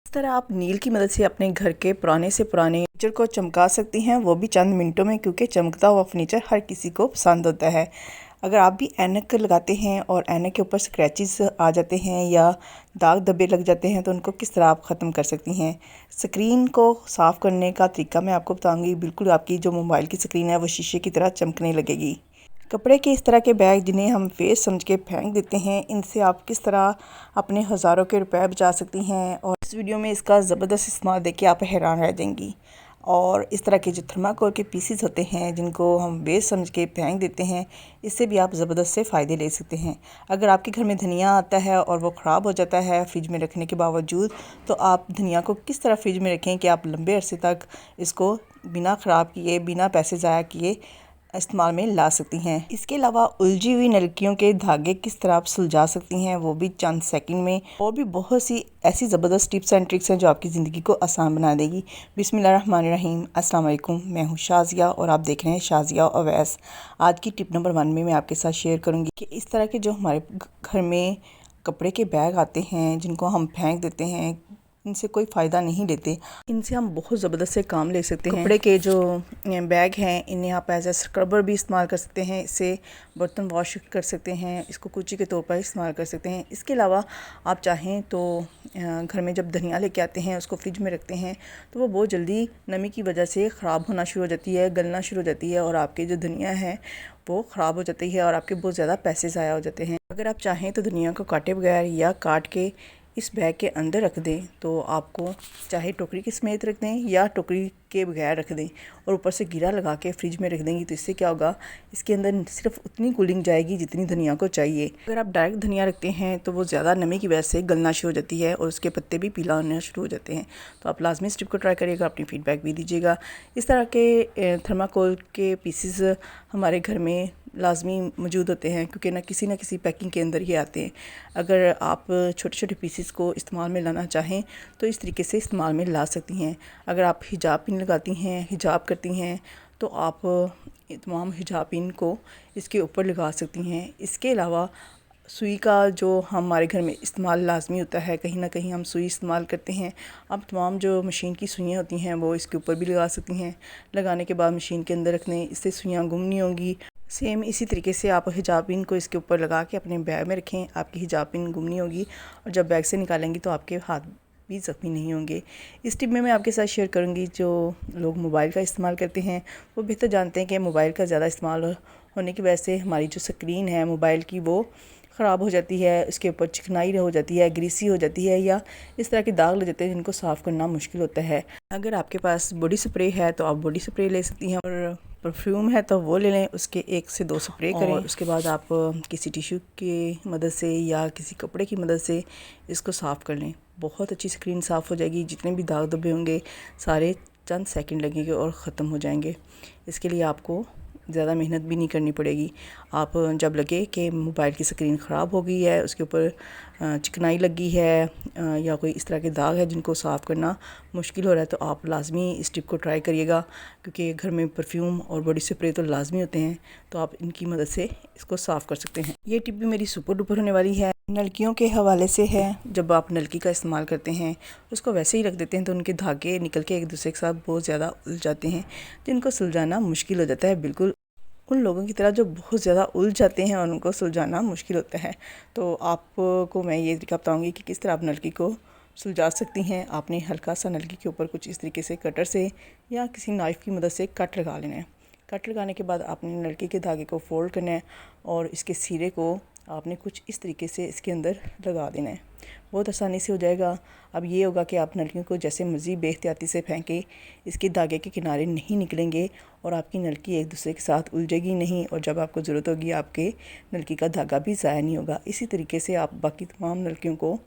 इस तरह आप नील की मदद से अपने घर के पुराने से पुराने फर्नीचर को चमका सकती हैं, वो भी चंद मिनटों में, क्योंकि चमकता हुआ फर्नीचर हर किसी को पसंद होता है। अगर आप भी ऐनक लगाते हैं और ऐनक के ऊपर स्क्रैचेस आ जाते हैं या दाग धब्बे लग जाते हैं, तो उनको किस तरह आप ख़त्म कर सकती हैं। स्क्रीन को साफ़ करने का तरीका मैं आपको बताऊंगी। बिल्कुल आपकी जो मोबाइल की स्क्रीन है वो शीशे की तरह चमकने लगेगी। कपड़े के इस तरह के बैग जिन्हें हम वेस्ट समझ के फेंक देते हैं, इनसे आप किस तरह अपने हज़ारों के रुपए बचा सकती हैं। और इस वीडियो में इसका ज़बरदस्त इस्तेमाल देख के आप हैरान रह जाएंगी। और इस तरह के जो थर्माकोल के पीसीस होते हैं जिनको हम वेस्ट समझ के फेंक देते हैं, इससे भी आप ज़बरदस्त से फ़ायदे ले सकते हैं। अगर आपके घर में धनिया आता है और वो ख़राब हो जाता है फ्रिज में रखने के बावजूद, तो आप धनिया को किस तरह फ्रिज में रखें कि आप लंबे अरसे तक इसको बिना ख़राब किए, बिना पैसे ज़ाया किए इस्तेमाल में ला सकती हैं। इसके अलावा उलझी हुई नलकियों के धागे किस तरह आप सुलझा सकती हैं, वो भी चंद सेकंड में। और भी बहुत सी ऐसी ज़बरदस्त टिप्स एंड ट्रिक्स हैं जो आपकी ज़िंदगी को आसान बना देगी। बिस्मिल्लाहिर्रहमानिर्रहीम, अस्सलाम वालेकुम। मैं हूँ शाज़िया और आप देख रहे हैं शाज़िया ओवैस। आज की टिप नंबर 1 में मैं आपके साथ शेयर करूँगी कि इस तरह के जो हमारे घर में कपड़े के बैग आते हैं जिनको हम फेंक देते हैं, इनसे कोई फ़ायदा नहीं लेते। इनसे हम बहुत ज़बरदस्त से काम ले सकते हैं। कपड़े के जो बैग हैं इन्हें आप एज ए स्क्रबर भी इस्तेमाल कर सकते हैं। इससे बर्तन वॉश कर सकते हैं, इसको कुची के तौर पर इस्तेमाल कर सकते हैं। इसके अलावा आप चाहें तो घर में जब धनिया लेके आते हैं उसको फ्रिज में रखते हैं तो वो बहुत जल्दी नमी की वजह से ख़राब होना शुरू हो जाती है, गलना शुरू हो जाती है और आपके जो धनिया है वो ख़राब हो जाती है और आपके बहुत ज़्यादा पैसे ज़ाया हो जाते हैं। अगर आप चाहें तो धनिया को काटे बगैर या काट के इस बैग के अंदर रख दें, तो आपको चाहे टोकरी के समेत रख दें या टोकरी के बगैर रख दें और ऊपर से गिरा लगा के फ्रिज में रख देंगी, तो इससे क्या होगा, इसके अंदर सिर्फ उतनी कूलिंग जाएगी जितनी धनिया को चाहिए। अगर आप डायरेक्ट धनिया रखते हैं तो वो ज़्यादा नमी की वजह से गलना शुरू हो जाती है और उसके पत्ते भी पीला होना शुरू हो जाते हैं। तो आप लाजमी इस टिप को ट्राई करिएगा, अपनी फीडबैक भी दीजिएगा। इस तरह के थर्माकोल के पीसीस हमारे घर में लाजमी मौजूद होते हैं, क्योंकि ना किसी पैकिंग के अंदर ही आते हैं। अगर आप छोटे छोटे पीसीस को इस्तेमाल में लाना चाहें तो इस तरीके से इस्तेमाल में ला सकती हैं। अगर आप हिजाब पिन लगाती हैं, हिजाब करती हैं, तो आप तमाम हिजाब पिन को इसके ऊपर लगा सकती हैं। इसके अलावा सुई का जो हमारे घर में इस्तेमाल लाजमी होता है, कहीं ना कहीं हम सुई इस्तेमाल करते हैं। अब तमाम जो मशीन की सुइयाँ होती हैं वो इसके ऊपर भी लगा सकती हैं। लगाने के बाद मशीन के अंदर रख दें, इससे सुइयाँ गुम नहीं होंगी। सेम इसी तरीके से आप हिजाब पिन को इसके ऊपर लगा के अपने बैग में रखें, आपकी हिजाब पिन गुम नहीं होगी और जब बैग से निकालेंगी तो आपके हाथ भी ज़ख्मी नहीं होंगे। इस टिप में मैं आपके साथ शेयर करूंगी, जो लोग मोबाइल का इस्तेमाल करते हैं वो बेहतर जानते हैं कि मोबाइल का ज़्यादा इस्तेमाल होने की वजह से हमारी जो स्क्रीन है मोबाइल की वो ख़राब हो जाती है, उसके ऊपर चिकनाई हो जाती है, ग्रीसी हो जाती है या इस तरह के दाग लग जाते हैं जिनको साफ़ करना मुश्किल होता है। अगर आपके पास बॉडी स्प्रे है तो आप बॉडी स्प्रे ले सकती हैं, और परफ्यूम है तो वो ले लें, उसके 1 से 2 स्प्रे करें। और उसके बाद आप किसी टिश्यू की मदद से या किसी कपड़े की मदद से इसको साफ़ कर लें। बहुत अच्छी स्क्रीन साफ़ हो जाएगी, जितने भी दाग धब्बे होंगे सारे चंद सेकंड लगेंगे और ख़त्म हो जाएंगे। इसके लिए आपको ज़्यादा मेहनत भी नहीं करनी पड़ेगी। आप जब लगे कि मोबाइल की स्क्रीन ख़राब हो गई है, उसके ऊपर चिकनाई लगी है या कोई इस तरह के दाग है जिनको साफ़ करना मुश्किल हो रहा है, तो आप लाजमी इस टिप को ट्राई करिएगा, क्योंकि घर में परफ्यूम और बॉडी स्प्रे तो लाजमी होते हैं, तो आप इनकी मदद से इसको साफ़ कर सकते हैं। ये टिप भी मेरी सुपर डुपर होने वाली है, नलकियों के हवाले से है। जब आप नलकी का इस्तेमाल करते हैं उसको वैसे ही रख देते हैं तो उनके धागे निकल के एक दूसरे के साथ बहुत ज़्यादा उलझ जाते हैं, जिनको सुलझाना मुश्किल हो जाता है, बिल्कुल उन लोगों की तरह जो बहुत ज़्यादा उलझ जाते हैं और उनको सुलझाना मुश्किल होता है। तो आपको मैं ये तरीका बताऊँगी कि किस तरह आप नलकी को सुलझा सकती हैं। आपने हल्का सा नलकी के ऊपर कुछ इस तरीके से कटर से या किसी नाइफ़ की मदद से कट लगा लेना है। कट लगाने के बाद आपने नलकी के धागे को फोल्ड करना है और इसके सिरे को आपने कुछ इस तरीके से इसके अंदर लगा देना है, बहुत आसानी से हो जाएगा। अब ये होगा कि आप नलकियों को जैसे मर्ज़ी बेहतियाती से फेंकें, इसके धागे के किनारे नहीं निकलेंगे और आपकी नलकी एक दूसरे के साथ उलझेगी नहीं, और जब आपको ज़रूरत होगी आपके नलकी का धागा भी ज़ाया नहीं होगा। इसी तरीके से आप बाकी तमाम नलकियों को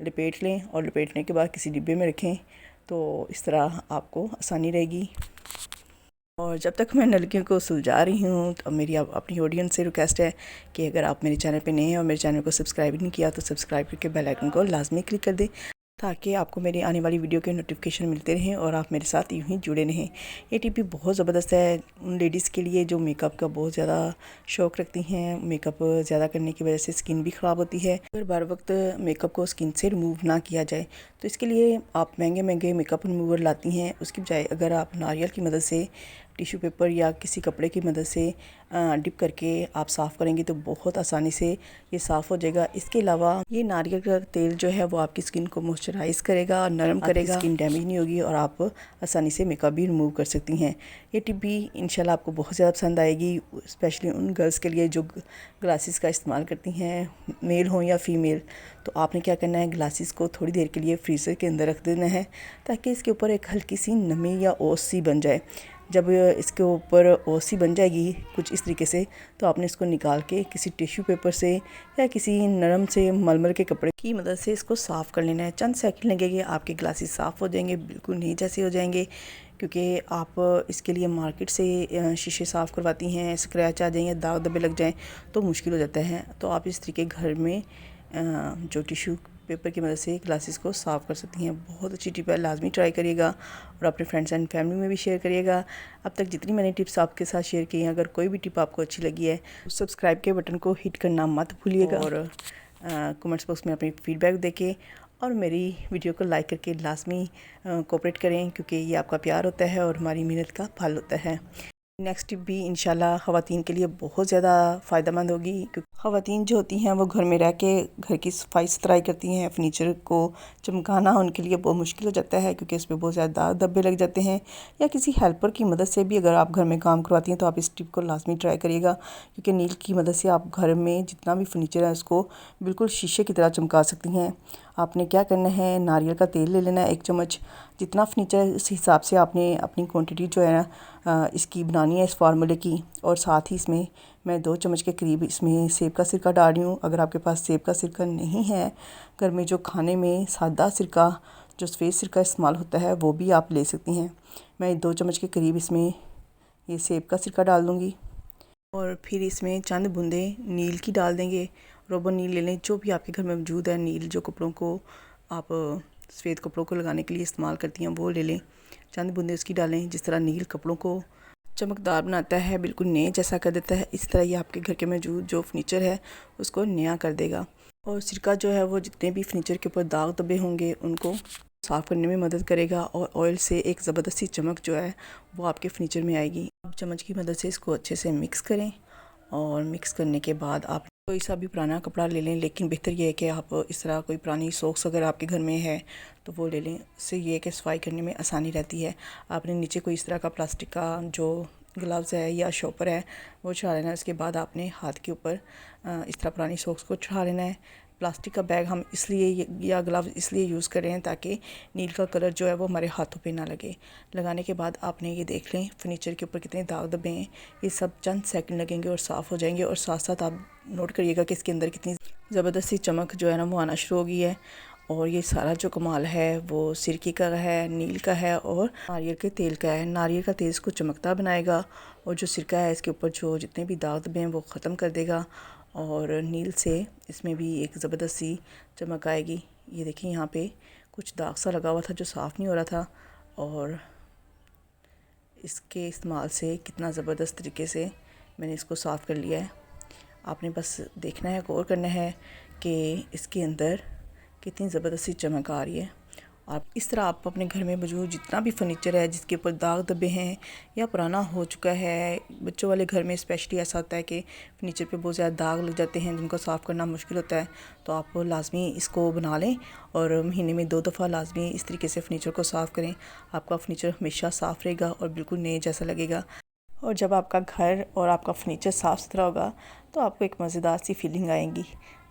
लपेट लें और लपेटने के बाद किसी डिब्बे में रखें, तो इस तरह आपको आसानी रहेगी। और जब तक मैं नलकियों को सुलझा रही हूँ तो मेरी अपनी ऑडियंस से रिक्वेस्ट है कि अगर आप मेरे चैनल पे नए हैं और मेरे चैनल को सब्सक्राइब नहीं किया तो सब्सक्राइब करके बेल आइकन को लाजमी क्लिक कर दें, ताकि आपको मेरी आने वाली वीडियो के नोटिफिकेशन मिलते रहें और आप मेरे साथ यूं ही जुड़े रहें। ये टिप भी बहुत ज़बरदस्त है उन लेडीज़ के लिए जो मेकअप का बहुत ज़्यादा शौक़ रखती हैं। मेकअप ज़्यादा करने की वजह से स्किन भी ख़राब होती है। अगर बार वक्त मेकअप को स्किन से रिमूव ना किया जाए तो इसके लिए आप महंगे महंगे मेकअप रिमूवर लाती हैं, उसकी बजाय अगर आप नारियल की मदद से टिश्यू पेपर या किसी कपड़े की मदद से डिप करके आप साफ़ करेंगे तो बहुत आसानी से ये साफ़ हो जाएगा। इसके अलावा ये नारियल का तेल जो है वो आपकी स्किन को मॉइस्चराइज़ करेगा, नरम करेगा, स्किन डैमेज नहीं होगी और आप आसानी से मेकअप भी रिमूव कर सकती हैं। ये टिप भी इंशाल्लाह आपको बहुत ज़्यादा पसंद आएगी, स्पेशली उन गर्ल्स के लिए जो ग्लासेस का इस्तेमाल करती हैं, मेल हो या फीमेल। तो आपने क्या करना है, ग्लासेस को थोड़ी देर के लिए फ्रीज़र के अंदर रख देना है ताकि इसके ऊपर एक हल्की सी नमी या ओस सी बन जाए। जब इसके ऊपर ओसी बन जाएगी कुछ इस तरीके से, तो आपने इसको निकाल के किसी टिश्यू पेपर से या किसी नरम से मलमल के कपड़े की मदद से इसको साफ़ कर लेना है। चंद सेकंड लगेंगे, आपके ग्लासेस साफ़ हो जाएंगे, बिल्कुल नए जैसे हो जाएंगे। क्योंकि आप इसके लिए मार्केट से शीशे साफ़ करवाती हैं, स्क्रैच आ जाएंगे, दाग धब्बे लग जाएँ तो मुश्किल हो जाता है। तो आप इस तरीके घर में जो टिश्यू पेपर की मदद से ग्लासेस को साफ़ कर सकती हैं। बहुत अच्छी टिप है, लाजमी ट्राई करिएगा और अपने फ्रेंड्स एंड फैमिली में भी शेयर करिएगा। अब तक जितनी मैंने टिप्स आपके साथ शेयर की हैं, अगर कोई भी टिप आपको अच्छी लगी है तो सब्सक्राइब के बटन को हिट करना मत भूलिएगा और कमेंट्स बॉक्स में अपनी फीडबैक देके और मेरी वीडियो को लाइक करके लाजमी कोऑपरेट करें, क्योंकि ये आपका प्यार होता है और हमारी मेहनत का फल होता है। नेक्स्ट टिप भी इंशाल्लाह ख़वातीन के लिए बहुत ज़्यादा फ़ायदेमंद होगी, क्योंकि ख़वातीन जो होती हैं वो घर में रह के घर की सफाई सुथराई करती हैं। फर्नीचर को चमकाना उनके लिए बहुत मुश्किल हो जाता है, क्योंकि इस पर बहुत ज़्यादा दाग धब्बे लग जाते हैं। या किसी हेल्पर की मदद से भी अगर आप घर में काम करवाती हैं तो आप इस टिप को लाजमी ट्राई करिएगा, क्योंकि नील की मदद से आप घर में जितना भी फर्नीचर है उसको बिल्कुल शीशे की तरह चमका सकती हैं। आपने क्या करना है, नारियल का तेल ले लेना है 1 चम्मच। जितना फर्नीचर उस हिसाब से आपने अपनी क्वांटिटी जो है ना इसकी बनानी है इस फार्मूले की। और साथ ही इसमें मैं 2 चम्मच के करीब इसमें सेब का सिरका डाल रही हूँ। अगर आपके पास सेब का सिरका नहीं है घर में, जो खाने में सादा सिरका जो सफ़ेद सिरका इस्तेमाल होता है वो भी आप ले सकती हैं। मैं 2 चम्मच के करीब इसमें ये सेब का सिरका डाल दूँगी और फिर इसमें चंद बूंदे नील की डाल देंगे। रोबो नील ले लें, जो भी आपके घर में मौजूद है नील, जो कपड़ों को आप सफ़ेद कपड़ों को लगाने के लिए इस्तेमाल करती हैं वो ले लें। चंद बूंदे उसकी डालें। जिस तरह नील कपड़ों को चमकदार बनाता है, बिल्कुल नए जैसा कर देता है, इस तरह ये आपके घर के मौजूद जो फर्नीचर है उसको नया कर देगा। और सिरका जो है वो जितने भी फर्नीचर के ऊपर दाग धब्बे होंगे उनको साफ़ करने में मदद करेगा और ऑयल से एक ज़बरदस्त सी चमक जो है वो आपके फर्नीचर में आएगी। आप चम्मच की मदद से इसको अच्छे से मिक्स करें और मिक्स करने के बाद आप कोई सा भी पुराना कपड़ा ले लें, लेकिन बेहतर ये है कि आप इस तरह कोई पुरानी सॉक्स अगर आपके घर में है तो वो ले लें। इससे ये है कि सफाई करने में आसानी रहती है। आपने नीचे कोई इस तरह का प्लास्टिक का जो ग्लव्स है या शॉपर है वो चढ़ा लेना है। उसके बाद आपने हाथ के ऊपर इस तरह पुरानी सॉक्स को चढ़ा लेना है। प्लास्टिक का बैग हम इसलिए या ग्लव्स इसलिए यूज़ कर रहे हैं ताकि नील का कलर जो है वो हमारे हाथों पे ना लगे। लगाने के बाद आपने ये देख लें फर्नीचर के ऊपर कितने दाग धब्बे हैं, ये सब चंद सेकंड लगेंगे और साफ़ हो जाएंगे। और साथ साथ आप नोट करिएगा कि इसके अंदर कितनी ज़बरदस्त सी चमक जो है ना वो आना शुरू हो गई है। और ये सारा जो कमाल है वो सिरके का है, नील का है और नारियल के तेल का है। नारियल का तेल इसको चमकता बनाएगा और जो सिरका है इसके ऊपर जो जितने भी दाग धब्बे हैं वो ख़त्म कर देगा। और नील से इसमें भी एक ज़बरदस्त सी चमक आएगी। ये देखिए यहाँ पे कुछ दाग सा लगा हुआ था जो साफ़ नहीं हो रहा था, और इसके इस्तेमाल से कितना ज़बरदस्त तरीके से मैंने इसको साफ़ कर लिया है। आपने बस देखना है, गौर करना है कि इसके अंदर कितनी ज़बरदस्त सी चमक आ रही है। आप इस तरह आप अपने घर में मौजूद जितना भी फर्नीचर है जिसके ऊपर दाग धब्बे हैं या पुराना हो चुका है, बच्चों वाले घर में स्पेशली ऐसा होता है कि फर्नीचर पे बहुत ज़्यादा दाग लग जाते हैं जिनको साफ़ करना मुश्किल होता है, तो आप लाजमी इसको बना लें और महीने में 2 दफ़ा लाजमी इस तरीके से फर्नीचर को साफ़ करें। आपका फर्नीचर हमेशा साफ़ रहेगा और बिल्कुल नए जैसा लगेगा। और जब आपका घर और आपका फर्नीचर साफ़ सुथरा होगा तो आपको एक मज़ेदार सी फीलिंग आएगी।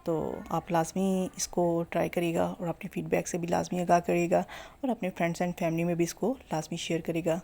तो आप लाजमी इसको ट्राई करिएगा और अपने फ़ीडबैक से भी लाजमी आगाह करिएगा और अपने फ्रेंड्स एंड फैमिली में भी इसको लाजमी शेयर करिएगा।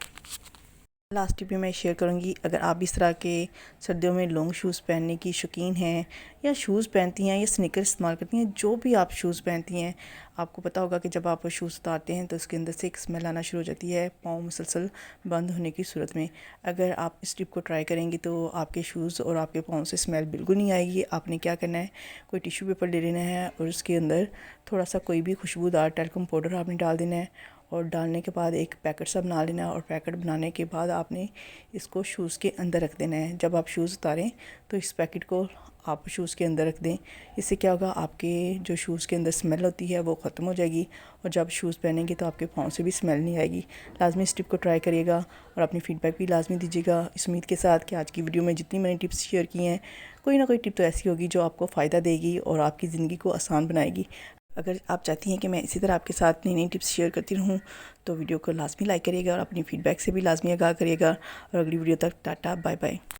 लास्ट टिप भी मैं शेयर करूंगी। अगर आप इस तरह के सर्दियों में लॉन्ग शूज़ पहनने की शौकीन हैं या शूज़ पहनती हैं या स्नीकर इस्तेमाल करती हैं, जो भी आप शूज़ पहनती हैं, आपको पता होगा कि जब आप शूज़ उतारते हैं तो उसके अंदर से एक स्मेल आना शुरू हो जाती है पाँव मुसलसल बंद होने की सूरत में। अगर आप इस टिप को ट्राई करेंगी तो आपके शूज़ और आपके पाँव से स्मेल बिल्कुल नहीं आएगी। आपने क्या करना है, कोई टिश्यू पेपर ले लेना है और उसके अंदर थोड़ा सा कोई भी खुशबूदार टैल्कम पाउडर आपने डाल देना है और डालने के बाद एक पैकेट सा बना लेना है और पैकेट बनाने के बाद आपने इसको शूज़ के अंदर रख देना है। जब आप शूज़ उतारें तो इस पैकेट को आप शूज़ के अंदर रख दें। इससे क्या होगा, आपके जो शूज़ के अंदर स्मेल होती है वो ख़त्म हो जाएगी और जब शूज़ पहनेंगे तो आपके पाँव से भी स्मेल नहीं आएगी। लाजमी इस टिप को ट्राई करिएगा और अपनी फ़ीडबैक भी लाजमी दीजिएगा। इस उम्मीद के साथ कि आज की वीडियो में जितनी मैंने टिप्स शेयर की हैं, कोई ना कोई टिप तो ऐसी होगी जो आपको फ़ायदा देगी और आपकी ज़िंदगी को आसान बनाएगी। अगर आप चाहती हैं कि मैं इसी तरह आपके साथ नई नई टिप्स शेयर करती रहूँ तो वीडियो को लाजमी लाइक करिएगा और अपनी फ़ीडबैक से भी लाजमी आगाह करिएगा। और अगली वीडियो तक टाटा बाय बाय।